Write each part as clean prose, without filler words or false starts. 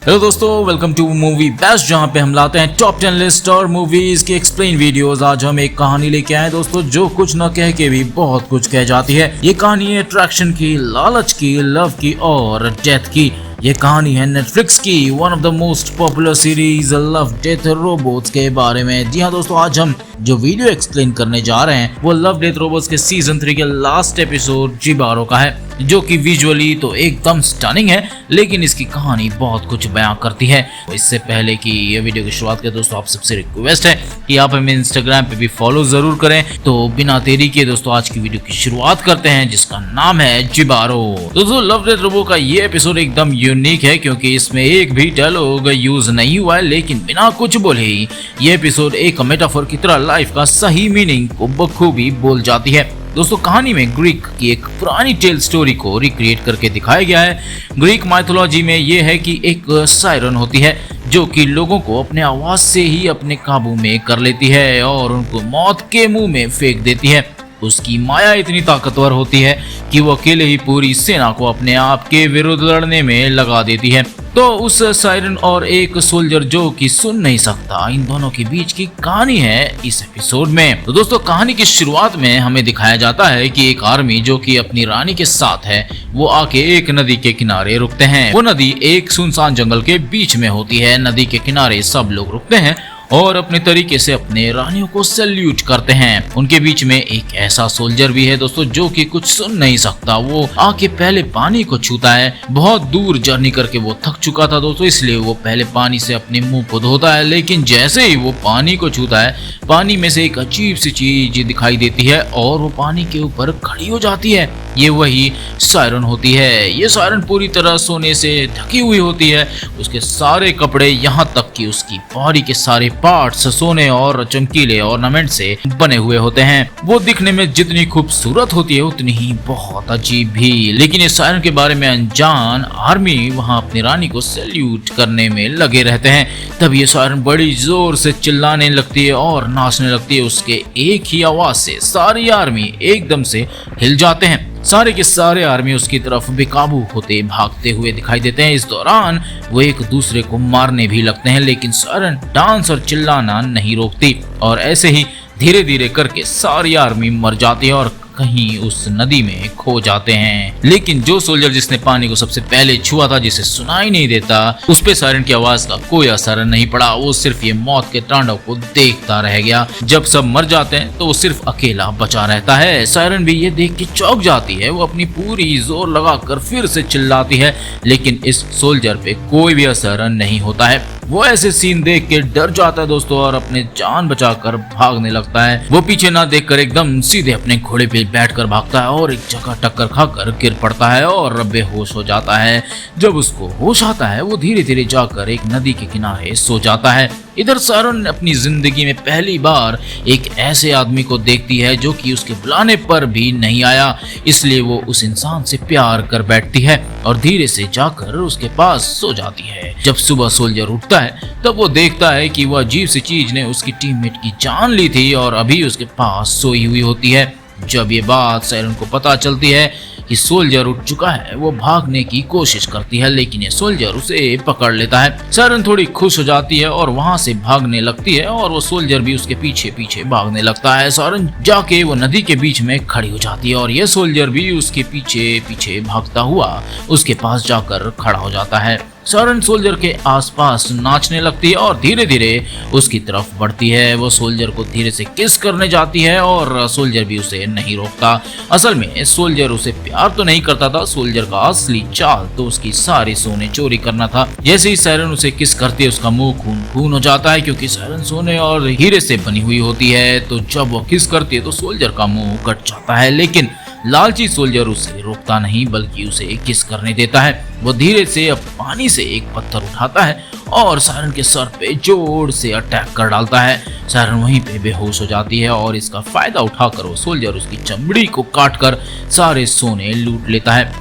Hello दोस्तों, welcome two movie best, जहां पे हम लाते हैं टॉप 10 लिस्ट और मूवीज के एक्सप्लेन वीडियोस। आज हम एक कहानी लेके आए दोस्तों, जो कुछ न कह के भी बहुत कुछ कह जाती है। ये कहानी है अट्रैक्शन की, लालच की, लव की और डेथ की। ये कहानी है नेटफ्लिक्स की one of the most popular series love death robots के बारे में। जी हाँ दोस्तों, आज हम जो वीडियो एक्सप्लेन करने जा रहे हैं वो लव डेथ रोबोट्स के सीजन 3 के लास्ट एपिसोड जिबारो का है, जो कि विजुअली तो एकदम स्टनिंग है, लेकिन इसकी कहानी बहुत कुछ बयां करती है। इससे पहले कि ये वीडियो की शुरुआत करें दोस्तों, आप सबसे रिक्वेस्ट है कि आप हमें इंस्टाग्राम पे भी फॉलो जरूर करें। तो बिना देरी के दोस्तों आज की वीडियो की शुरुआत करते हैं, जिसका नाम है जिबारो। दोस्तों लव डेथ रोबो का ये एपिसोड एकदम यूनिक है, क्योंकि इसमें एक भी डायलॉग यूज नहीं हुआ है, लेकिन बिना कुछ बोले ही ये एपिसोड एक मेटाफोर की तरह लाइफ का सही मीनिंग को बखूबी बोल जाती है। दोस्तों कहानी में ग्रीक की एक पुरानी टेल स्टोरी को रिक्रिएट करके दिखाया गया है। ग्रीक माइथोलॉजी में यह है कि एक सायरन होती है जो कि लोगों को अपने आवाज से ही अपने काबू में कर लेती है और उनको मौत के मुंह में फेंक देती है। उसकी माया इतनी ताकतवर होती है कि वो अकेले ही पूरी सेना को अपने आप के विरुद्ध लड़ने में लगा देती है। तो उस सायरन और एक सोल्जर जो कि सुन नहीं सकता, इन दोनों के बीच की कहानी है इस एपिसोड में। तो दोस्तों कहानी की शुरुआत में हमें दिखाया जाता है कि एक आर्मी जो कि अपनी रानी के साथ है, वो आके एक नदी के किनारे रुकते हैं। वो नदी एक सुनसान जंगल के बीच में होती है। नदी के किनारे सब लोग रुकते हैं और अपने तरीके से अपने रानियों को सैल्यूट करते हैं। उनके बीच में एक ऐसा सोल्जर भी है दोस्तों जो कि कुछ सुन नहीं सकता। वो आके पहले पानी को छूता है। बहुत दूर जर्नी करके वो थक चुका था दोस्तों, इसलिए वो पहले पानी से अपने मुंह को धोता है। लेकिन जैसे ही वो पानी को छूता है, पानी में से एक अजीब सी चीज दिखाई देती है और वो पानी के ऊपर खड़ी हो जाती है। ये वही सायरन होती है। ये सायरन पूरी तरह सोने से ढकी हुई होती है। उसके सारे कपड़े, यहाँ तक कि उसकी बॉडी के सारे पार्ट्स सोने और चमकीले ऑर्नामेंट से बने हुए होते हैं। वो दिखने में जितनी खूबसूरत होती है उतनी ही बहुत अजीब भी। लेकिन इस सायरन के बारे में अनजान आर्मी वहां अपनी रानी को सैल्यूट करने में लगे रहते हैं। तब ये सायरन बड़ी जोर से चिल्लाने लगती है और नाचने लगती है। उसके एक ही आवाज से सारी आर्मी एकदम से हिल जाते हैं। सारे के सारे आर्मी उसकी तरफ बेकाबू होते भागते हुए दिखाई देते हैं। इस दौरान वो एक दूसरे को मारने भी लगते हैं, लेकिन सायरन डांस और चिल्लाना नहीं रोकती और ऐसे ही धीरे धीरे करके सारी आर्मी मर जाती है और कहीं उस नदी में खो जाते हैं। लेकिन जो सोल्जर जिसने पानी को सबसे पहले छुआ था, जिसे सुनाई नहीं देता, उस पे सायरन की आवाज का कोई असर नहीं पड़ा। वो सिर्फ ये मौत के तांडव को देखता रह गया। जब सब मर जाते हैं तो वो सिर्फ अकेला बचा रहता है। सायरन भी ये देख के चौंक जाती है। वो अपनी पूरी जोर लगाकर फिर से चिल्लाती है, लेकिन इस सोल्जर पे कोई भी असर नहीं होता है। वो ऐसे सीन देख के डर जाता है दोस्तों और अपने जान बचाकर भागने लगता है। वो पीछे ना देखकर एकदम सीधे अपने घोड़े पे बैठकर भागता है और एक जगह टक्कर खाकर गिर पड़ता है और बेहोश हो जाता है। जब उसको होश आता है, वो धीरे धीरे जाकर एक नदी के किनारे सो जाता है। इधर सायरन अपनी जिंदगी में पहली बार एक ऐसे आदमी को देखती है जो कि उसके बुलाने पर भी नहीं आया, इसलिए वो उस इंसान से प्यार कर बैठती है और धीरे से जाकर उसके पास सो जाती है। जब सुबह सोल्जर उठता है तब वो देखता है कि वह अजीब सी चीज ने उसकी टीममेट की जान ली थी और अभी उसके पास सोई हुई होती है। जब ये बात सायरन को पता चलती है कि सोल्जर उठ चुका है, वो भागने की कोशिश करती है, लेकिन ये सोल्जर उसे पकड़ लेता है। सायरन थोड़ी खुश हो जाती है और वहां से भागने लगती है और वो सोल्जर भी उसके पीछे पीछे भागने लगता है। सायरन जाके वो नदी के बीच में खड़ी हो जाती है और ये सोल्जर भी उसके पीछे पीछे भागता हुआ उसके पास जाकर खड़ा हो जाता है। सायरन सोल्जर के आसपास नाचने लगती है और धीरे धीरे उसकी तरफ बढ़ती है। वो सोल्जर को धीरे से किस करने जाती है और सोल्जर भी उसे नहीं रोकता। असल में सोल्जर उसे प्यार तो नहीं करता था। सोल्जर का असली चाल तो उसकी सारी सोने चोरी करना था। जैसे ही सायरन उसे किस करती है, उसका मुंह खून खून हो जाता है, क्योंकि सायरन सोने और हीरे से बनी हुई होती है। तो जब वो किस करती है तो सोल्जर का मुंह कट जाता है, लेकिन लालची सोल्जर उसे रोकता नहीं बल्कि उसे किस करने देता है। वो धीरे से अब पानी से एक पत्थर उठाता है और सायरन के सर पे जोर से अटैक कर डालता है। सायरन वहीं पे बेहोश हो जाती है और इसका फायदा उठाकर वो सोल्जर उसकी चमड़ी को काटकर सारे सोने लूट लेता है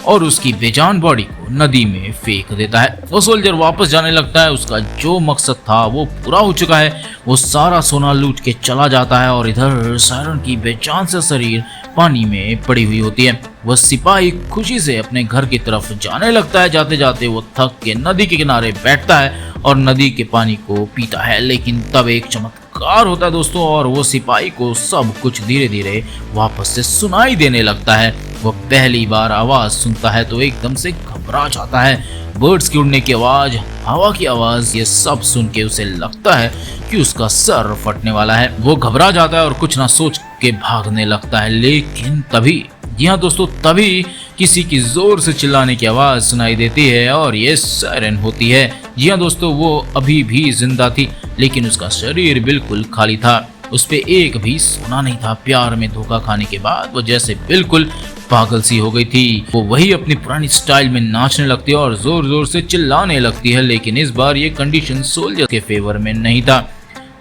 और उसकी बेजान बॉडी को नदी में फेंक देता है। वो सोल्जर वापस जाने लगता है, उसका जो मकसद था वो पूरा हो चुका है। वो सारा सोना लूट के चला जाता है और इधर सायरन की बेजान से शरीर पानी में पड़ी हुई होती है। वह सिपाही खुशी से अपने घर की तरफ जाने लगता है। जाते जाते वो थक के नदी के किनारे बैठता है और नदी के पानी को पीता है। लेकिन तब एक चमत्कार होता है दोस्तों, और वो सिपाही को सब कुछ धीरे धीरे वापस से सुनाई देने लगता है। वो पहली बार आवाज सुनता है तो एकदम से घबरा जाता है। बर्ड्स की उड़ने की आवाज, हवा की आवाज, ये सब सुन के उसे लगता है कि उसका सर फटने वाला है। वो घबरा जाता है और कुछ ना सोच के भागने लगता है। लेकिन तभी, जी हाँ दोस्तों, तभी किसी की जोर से चिल्लाने की आवाज सुनाई देती है और ये सायरन होती है। जी हाँ दोस्तों, वो अभी भी जिंदा थी लेकिन उसका शरीर बिल्कुल खाली था। उस पे एक भी सोना नहीं था। प्यार में धोखा खाने के बाद वो जैसे बिल्कुल पागल सी हो गई थी। वो वही अपनी पुरानी स्टाइल में नाचने लगती है और जोर जोर से चिल्लाने लगती है। लेकिन इस बार ये कंडीशन सोल्जर के फेवर में नहीं था।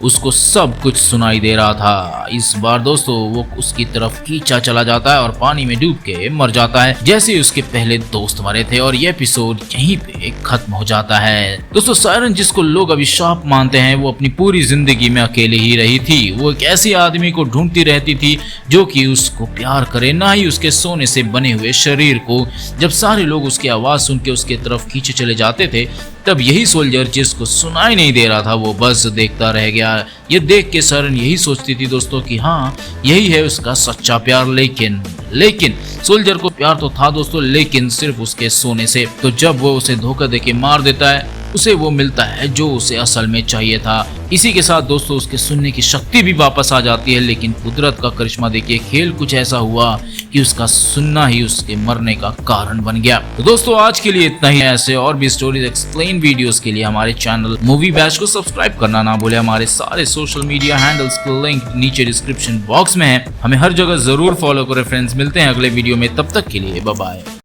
उसको सब कुछ सुनाई दे रहा था। इस बार दोस्तों वो उसकी तरफ खींचा चला जाता है और पानी में डूब के मर जाता है, जैसे उसके पहले दोस्त मरे थे। और ये एपिसोड यहीं पे खत्म हो जाता है। दोस्तों सायरन, जिसको लोग अभिशाप मानते हैं, वो अपनी पूरी जिंदगी में अकेले ही रही थी। वो एक ऐसी आदमी को ढूंढती रहती थी जो कि उसको प्यार करे, ना ही उसके सोने से बने हुए शरीर को। जब सारे लोग उसकी आवाज सुन के उसके तरफ खींचे चले जाते थे, तब यही सोल्जर जिसको सुनाई नहीं दे रहा था वो बस देखता रह गया। ये देख के सायरन यही सोचती थी दोस्तों कि हाँ, यही है उसका सच्चा प्यार। लेकिन सोल्जर को प्यार तो था दोस्तों, लेकिन सिर्फ उसके सोने से। तो जब वो उसे धोखा देके मार देता है, उसे वो मिलता है जो उसे असल में चाहिए था। इसी के साथ दोस्तों उसके सुनने की शक्ति भी वापस आ जाती है। लेकिन कुदरत का करिश्मा देखिए, खेल कुछ ऐसा हुआ कि उसका सुनना ही उसके मरने का कारण बन गया। तो दोस्तों आज के लिए इतना ही। ऐसे और भी स्टोरीज एक्सप्लेन वीडियोस के लिए हमारे चैनल मूवी बैच को सब्सक्राइब करना ना भूले। हमारे सारे सोशल मीडिया हैंडल्स के लिंक नीचे डिस्क्रिप्शन बॉक्स में है। हमें हर जगह जरूर फॉलो करें फ्रेंड्स। मिलते हैं अगले वीडियो में, तब तक के लिए बाय बाय।